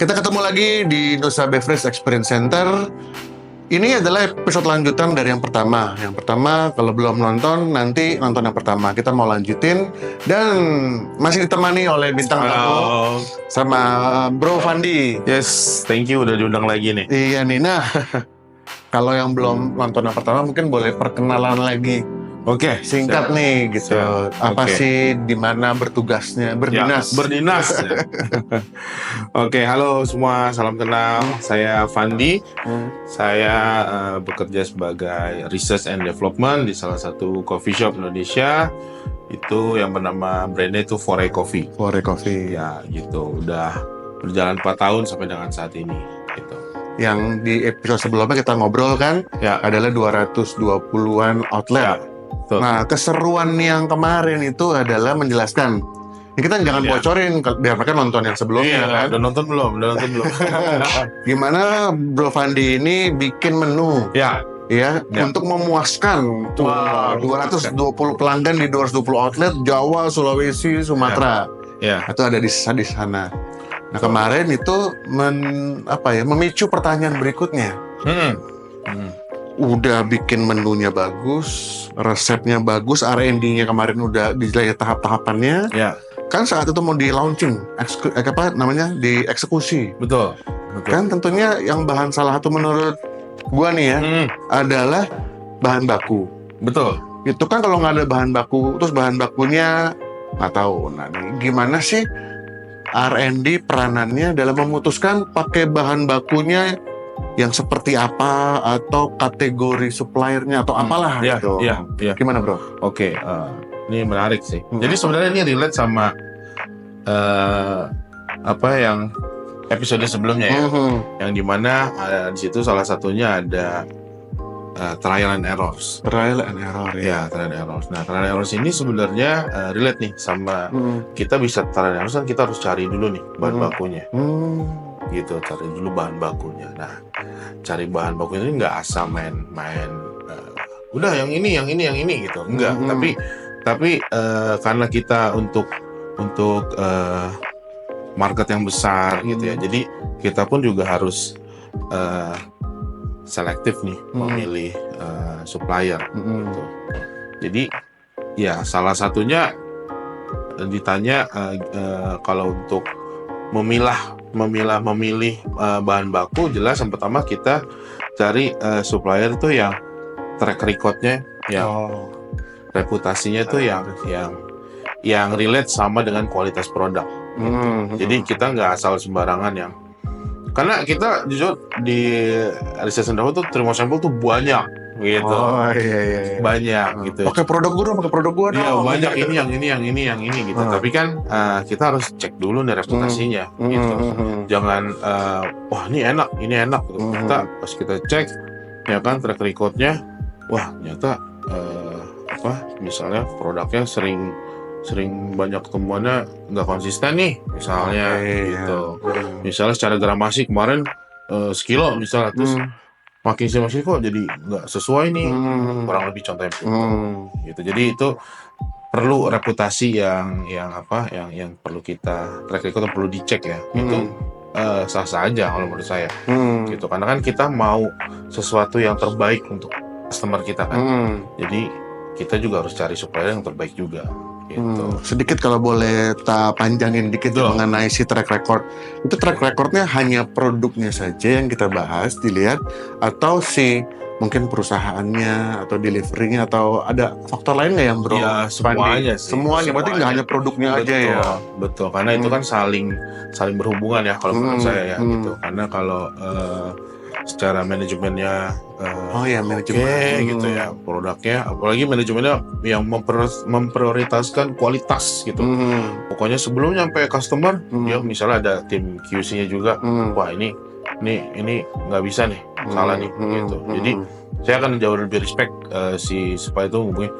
Kita ketemu lagi di Nusa Beverage Experience Center. Ini adalah episode lanjutan dari yang pertama. Yang pertama, kalau belum nonton, nanti nonton yang pertama. Kita mau lanjutin. Dan masih ditemani oleh bintang tamu sama Bro Fandi. Yes, thank you udah diundang lagi nih. Iya nih, nah kalau yang belum nonton yang pertama mungkin boleh perkenalan lagi. Oke, Singkat siap. nih gitu. Siap. Apa Oke. sih, di mana bertugasnya, berdinas? Ya, berdinas. Oke, halo semua, salam kenal. Saya Fandi. Saya bekerja sebagai Research and Development di salah satu coffee shop Indonesia. Itu yang bernama brandnya itu Foray Coffee. Foray Coffee. Ya, gitu. Udah berjalan 4 tahun sampai dengan saat ini. Gitu. Yang di episode sebelumnya kita ngobrol kan, Ya, adalah 220-an outlet. ya. Betul. Nah, keseruan yang kemarin itu adalah menjelaskan. Ini kita jangan Iya. bocorin, biar mereka nonton yang sebelumnya kan. Udah nonton belum? Gimana Bro Fandi ini bikin menu, Ya, ya, Ya. untuk memuaskan tuh, Wow, 220 pelanggan di 220 outlet Jawa, Sulawesi, Sumatera. ya. Itu ada di sana. Nah, kemarin itu memicu pertanyaan berikutnya. Udah bikin menunya bagus, resepnya bagus, R&D-nya kemarin udah dijelajahi tahap-tahapannya. Ya, Kan saat itu mau di launching, dieksekusi. betul. Kan tentunya yang bahan salah satu menurut gua nih ya, adalah bahan baku. Betul. Itu kan kalau nggak ada bahan baku, terus bahan bakunya nggak tahu. Nah, nih, gimana sih R&D peranannya dalam memutuskan pakai bahan bakunya yang seperti apa, atau kategori suppliernya atau apalah Iya, gitu. iya. Gimana Bro? Oke, ini menarik sih. Jadi sebenarnya ini relate sama apa yang episode sebelumnya ya, yang dimana di situ salah satunya ada trial and errors. Trial and error Ya, trial and errors. Nah, trial and errors ini sebenarnya relate nih sama kita bisa trial and errors kan kita harus cari dulu nih bahan bakunya. Gitu, cari dulu bahan bakunya. Nah, cari bahan bakunya ini nggak asal main udah yang ini gitu, enggak. Tapi karena kita untuk market yang besar gitu ya, jadi kita pun juga harus selektif nih memilih supplier gitu. Jadi ya salah satunya ditanya kalau untuk memilih bahan baku, jelas yang pertama kita cari supplier itu yang track recordnya, yang reputasinya itu yang relate sama dengan kualitas produk. Jadi kita nggak asal sembarangan yang, karena kita jujur di research and development tuh terima sampel tuh banyak gitu. Iya. Banyak gitu. Pakai produk gua dong. Iya, banyak ini yang ini gitu. Tapi kan kita harus cek dulu nih reputasinya gitu. Jangan wah ini enak gitu. Pas kita cek ya kan track recordnya, wah ternyata misalnya produknya sering banyak temuannya nggak konsisten nih misalnya gitu. Misalnya secara gramasi kemarin sekilo misalnya, terus makin sih kok jadi nggak sesuai nih, kurang lebih contohnya gitu. Jadi itu perlu reputasi yang perlu kita track record, perlu dicek ya. Itu sah-sah aja kalau menurut saya gitu, karena kan kita mau sesuatu yang terbaik untuk customer kita kan. Jadi kita juga harus cari supplier yang terbaik juga gitu. Sedikit kalau boleh tak panjangin dikit mengenai si track record. Itu track recordnya hanya produknya saja yang kita bahas, dilihat, atau si mungkin perusahaannya atau deliverynya, atau ada faktor lain nggak yang Bro? Ya semuanya sih. Semuanya, berarti nggak hanya produknya aja ya? Betul, karena itu kan saling berhubungan ya kalau menurut saya ya gitu. Karena kalau secara manajemennya manajemen gitu ya produknya, apalagi manajemennya yang memprioritaskan kualitas gitu. Pokoknya sebelum nyampe customer, ya misalnya ada tim QC-nya juga, wah ini nggak bisa nih, salah nih gitu. Jadi saya akan jauh lebih respect si supaya itu ngomongin,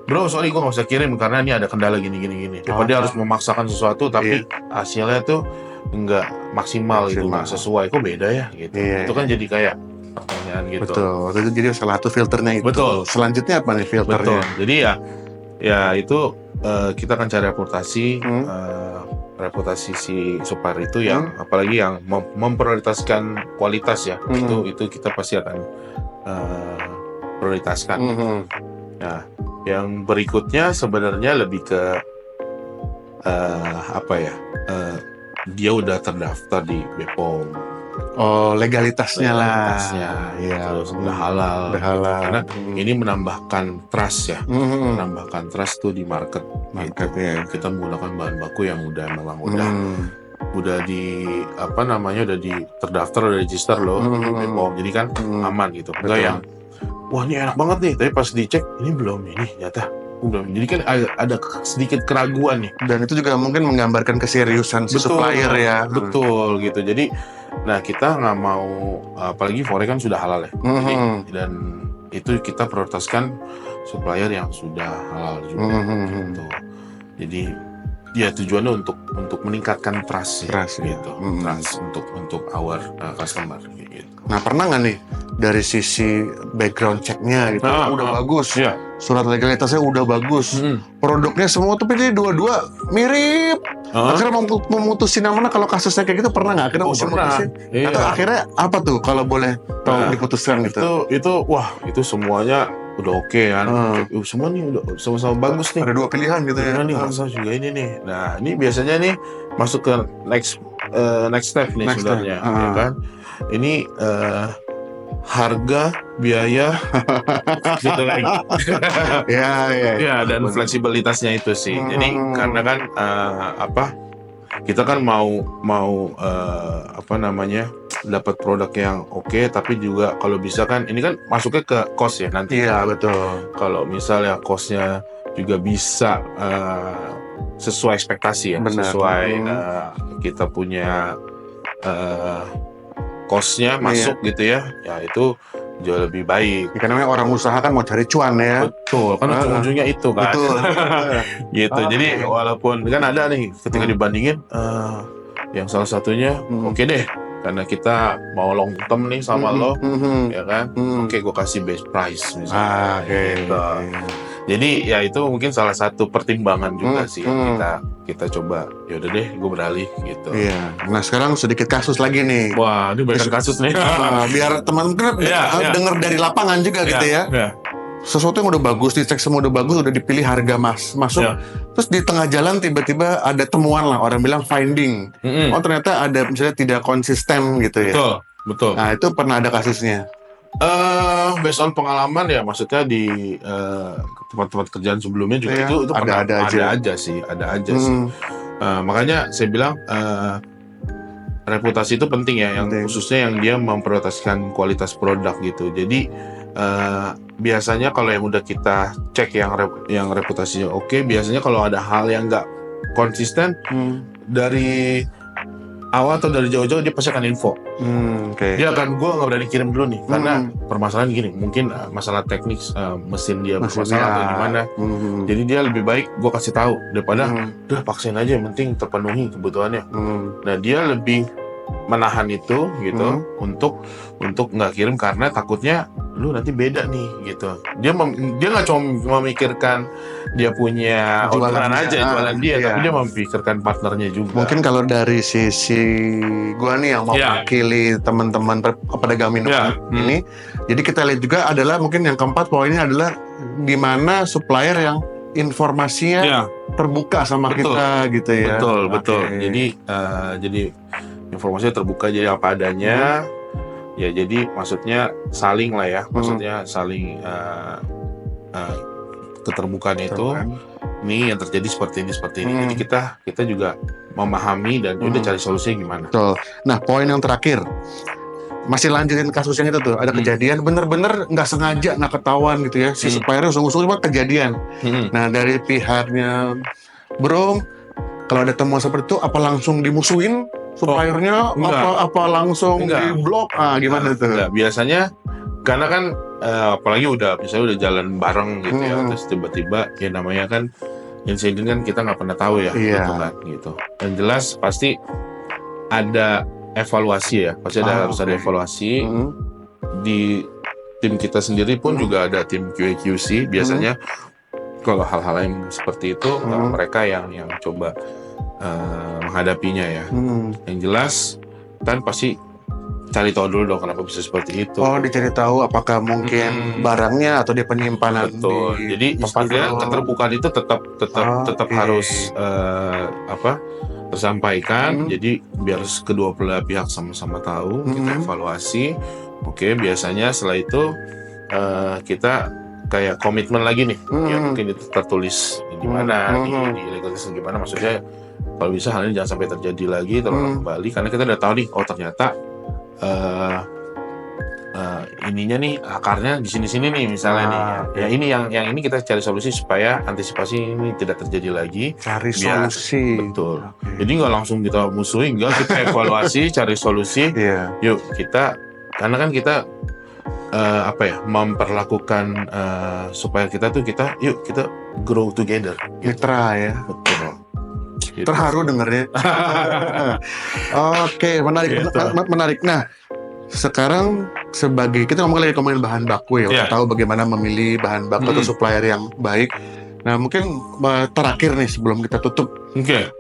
bro sorry gue nggak bisa kirim karena ini ada kendala gini. Daripada dia harus memaksakan sesuatu tapi hasilnya tuh nggak maksimal gitu, nggak sesuai, kok beda ya gitu. Itu kan jadi kayak pertanyaan gitu. Betul, itu jadi salah satu filternya itu. Betul. Selanjutnya apa nih filternya? Betul. Jadi ya itu kita akan cari reputasi reputasi si supplier itu yang apalagi yang memprioritaskan kualitas ya, itu kita pasti akan prioritaskan. Nah, yang berikutnya sebenarnya lebih ke dia udah terdaftar di BPOM. Oh, legalitasnya lah. Ya, terus udah halal. Karena ini menambahkan trust ya, menambahkan trust tuh di market gitu. Ya. Kita menggunakan bahan baku yang memang udah terdaftar, udah register loh di BPOM. Jadi kan aman gitu. Enggak yang wah ini enak banget nih, tapi pas dicek ini belum, ini ternyata belum. Jadi kan ada sedikit keraguan nih. Dan itu juga mungkin menggambarkan keseriusan si supplier ya. Betul gitu. Jadi, nah kita nggak mau, apalagi Forex kan sudah halal ya. Jadi, dan itu kita prioritaskan supplier yang sudah halal juga. Gitu. Jadi ya tujuannya untuk meningkatkan trust gitu. Trust untuk our customer gitu. Nah, pernah nggak nih dari sisi background check-nya gitu udah bagus, surat legalitasnya udah bagus, produknya semua, tapi jadi dua-dua mirip. Akhirnya memutusin yang mana kalau kasusnya kayak gitu, pernah nggak? Akhirnya memutusin? Atau akhirnya apa tuh kalau boleh tahu diputuskan gitu? Itu semuanya udah oke kan. Semua nih udah sama-sama bagus nih. Ada dua pilihan gitu ya. Nih harusnya juga ini nih. Nah, ini biasanya nih masuk ke next step nih sebenarnya, ya kan? Ini harga, biaya, gitu lagi. Ya, dan fleksibilitasnya itu sih. Jadi karena kan kita kan mau dapat produk yang oke, tapi juga kalau bisa kan ini kan masuknya ke cost ya nanti. Iya, betul. Kalau misalnya costnya juga bisa sesuai ekspektasi ya. Benar. Sesuai kita punya cost-nya masuk gitu ya itu jauh lebih baik. Karena memang orang usaha kan mau cari cuan ya. Betul, kan ujung-ujungnya itu kan. Betul. Gitu. Jadi walaupun kan ada nih ketika dibandingin yang salah satunya oke deh, karena kita mau long term nih sama lo, ya kan. Oke, gue kasih best price misalnya. Gitu. Jadi ya itu mungkin salah satu pertimbangan juga sih kita coba. Ya udah deh, gue beralih gitu. Iya. Nah sekarang sedikit kasus lagi nih. Wah, ini banyak kasus nih. Biar teman-teman dengar dari lapangan juga gitu ya. Sesuatu yang udah bagus, dicek semua udah bagus, udah dipilih harga masuk. Terus di tengah jalan tiba-tiba ada temuan lah, orang bilang finding. Oh ternyata ada misalnya tidak konsisten gitu ya. Betul. Nah itu pernah ada kasusnya. Based on pengalaman ya, maksudnya di tempat-tempat kerjaan sebelumnya juga itu ada aja sih. Makanya saya bilang reputasi itu penting ya, yang khususnya yang dia memprioritaskan kualitas produk gitu. Jadi biasanya kalau yang udah kita cek yang reputasinya oke, biasanya kalau ada hal yang nggak konsisten dari awal atau dari jauh-jauh dia pasti akan info. Dia akan, gue nggak berani kirim dulu nih karena permasalahan gini, mungkin masalah teknik mesin dia bermasalah atau gimana. Jadi dia lebih baik gue kasih tahu daripada udah paksain aja, yang penting terpenuhi kebutuhannya. Nah dia lebih menahan itu gitu untuk nggak kirim karena takutnya lu nanti beda nih gitu. Dia nggak cuma memikirkan dia punya jualan dia, tapi dia memikirkan partnernya juga. Mungkin kalau dari sisi gua nih yang mau mewakili teman-teman pedagang minuman ini, jadi kita lihat juga adalah mungkin yang keempat poinnya adalah di mana supplier yang informasinya terbuka sama kita gitu ya. Betul. Jadi informasinya terbuka, jadi apa adanya. Ya jadi maksudnya saling lah ya, maksudnya saling keterbukaan itu. Ini yang terjadi seperti ini. Jadi kita juga memahami dan udah cari solusinya gimana. Betul. Nah poin yang terakhir, masih lanjutin kasus yang itu tuh, ada kejadian bener-bener nggak sengaja, nggak ketahuan gitu ya, si suppliernya sungguh-sungguh cuma kejadian. Nah dari pihaknya Bro, kalau ada temuan seperti itu, apa langsung dimusuhin suppliernya, apa langsung diblok? Gimana tuh? Enggak, biasanya karena kan apalagi misalnya udah jalan bareng gitu ya, terus tiba-tiba ya namanya kan insiden kan kita nggak pernah tahu ya, gitu kan gitu. Yang jelas pasti ada evaluasi ya, pasti harus ada evaluasi. Di tim kita sendiri pun juga ada tim QA/QC biasanya. Kalau hal-hal yang seperti itu mereka yang coba menghadapinya ya. Yang jelas kan pasti cari tahu dulu dong kenapa bisa seperti itu. Oh, dicari tahu apakah mungkin barangnya atau dia penyimpanan Betul. di Jadi tempat istilahnya dulu. keterbukaan itu tetap Oke. harus tersampaikan. Jadi biar kedua belah pihak sama-sama tahu, kita evaluasi. Oke, biasanya setelah itu kita kayak komitmen lagi nih. Ya mungkin itu tertulis gimana, di legalitas gimana, maksudnya kalau bisa hal ini jangan sampai terjadi lagi, terulang kembali, karena kita udah tahu nih, oh ternyata ininya nih akarnya di sini-sini nih misalnya nih. Ya ini yang ini kita cari solusi supaya antisipasi ini tidak terjadi lagi. Cari solusi. Betul. Jadi nggak langsung kita musuhin, enggak, kita evaluasi, cari solusi. Yuk kita, karena kan kita memperlakukan supaya kita grow together. Mitra ya. Betul. Gitu. Terharu dengernya. Oke, menarik. Nah, sekarang sebagai kita ngomongin bahan baku ya, tahu bagaimana memilih bahan baku atau supplier yang baik. Nah, mungkin terakhir nih sebelum kita tutup,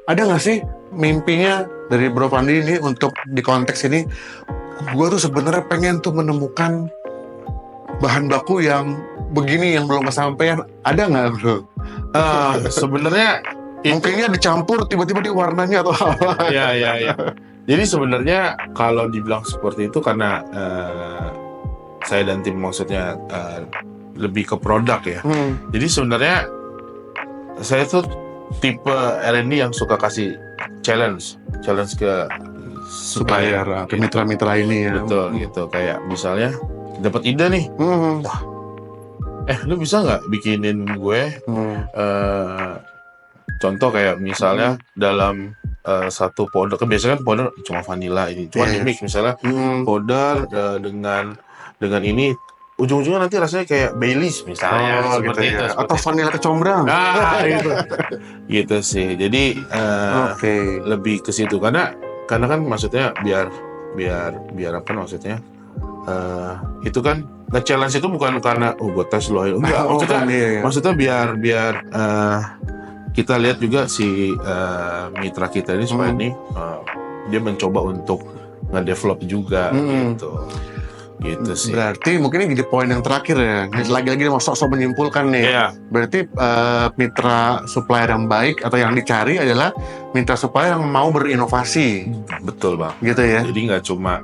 ada nggak sih mimpinya dari Bro Fandi ini untuk di konteks ini? Gue tuh sebenarnya pengen tuh menemukan bahan baku yang begini yang belum kesampaian. Ada nggak, Bro? Sebenarnya mungkinnya dicampur tiba-tiba di warnanya atau apa? Iya. Jadi sebenarnya kalau dibilang seperti itu karena saya dan tim maksudnya lebih ke produk ya. Jadi sebenarnya saya tuh tipe R&D yang suka kasih challenge ke supplier, ke mitra-mitra ini ya. Betul gitu. Kayak misalnya dapat ide nih, wah, lu bisa nggak bikinin gue contoh kayak misalnya dalam satu powder, kan biasanya kan powder cuma vanilla ini, cuma di mix misalnya powder dengan ini ujung-ujungnya nanti rasanya kayak Baileys misalnya, seperti itu. Atau vanilla kecombrang. Gitu sih. Jadi lebih ke situ karena kan maksudnya biar apa maksudnya itu kan nge-challenge itu bukan karena gue tes lo, enggak, maksudnya biar kita lihat juga si mitra kita ini supaya ini dia mencoba untuk nge-develop juga gitu sih. Berarti mungkin ini jadi poin yang terakhir ya. Lagi-lagi mau sok-sok menyimpulkan nih. Berarti mitra supplier yang baik atau yang dicari adalah mitra supplier yang mau berinovasi. Betul Bang. Gitu ya. Jadi nggak cuma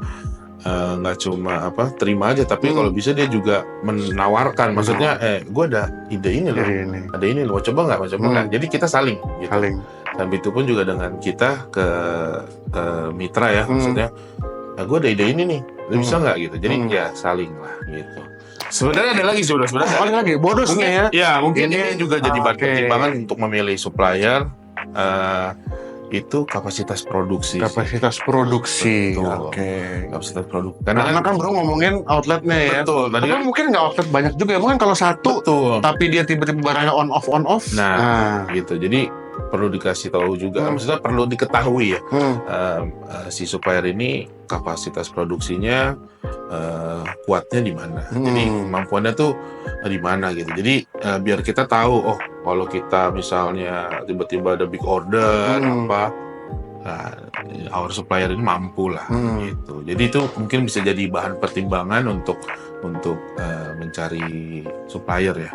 terima aja, tapi kalau bisa dia juga menawarkan. Maksudnya gue ada ide ini loh, ada ini loh, mau coba nggak? Jadi kita saling gitu. Dan itu pun juga dengan kita ke mitra ya, maksudnya gue ada ide ini nih, lu bisa nggak gitu. Jadi ya saling lah gitu. Sebenarnya ada lagi ada lagi bonusnya ya. Ya mungkin ini juga jadi bahan pertimbangan untuk memilih supplier. Itu kapasitas produksi. Kapasitas produksi. Kapasitas produksi. Karena kan Bro ngomongin outletnya ya. Betul. Tadi kan mungkin nggak outlet banyak juga ya. Mungkin kalau satu, tapi dia tiba-tiba barangnya on off. Nah, gitu. Jadi perlu dikasih tahu juga. Maksudnya perlu diketahui ya. Si supplier ini kapasitas produksinya kuatnya di mana. Jadi kemampuannya tuh di mana gitu. Jadi biar kita tahu, oh kalau kita misalnya tiba-tiba ada big order our supplier ini mampu lah gitu. Jadi itu mungkin bisa jadi bahan pertimbangan untuk mencari supplier ya.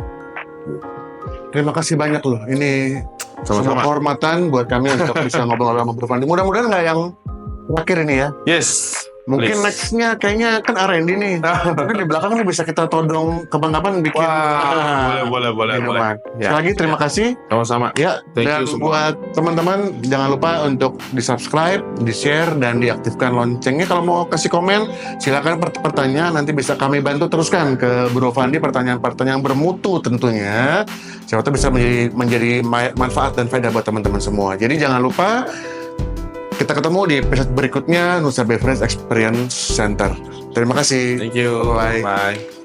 Terima kasih banyak loh. Ini sama kehormatan buat kami untuk bisa ngobrol-ngobrol sama Bro Fandi. Mudah-mudahan nggak yang terakhir ini ya. Yes. Mungkin nextnya kayaknya kan R&D nih. Mungkin di belakang nih bisa kita todong kapan-kapan bikin. Boleh. Sekali lagi terima kasih. Sama-sama. Ya. Thank Dan you semua. buat teman-teman jangan lupa untuk di-subscribe, di-share dan diaktifkan loncengnya. Kalau mau kasih komen, silakan pertanyaan nanti bisa kami bantu teruskan ke Bro Fandi, pertanyaan-pertanyaan bermutu tentunya. Siapa tahu bisa menjadi manfaat dan faedah buat teman-teman semua. Jadi jangan lupa kita ketemu di episode berikutnya Nusa Beverage Experience Center. Terima kasih. Thank you. Bye. Bye.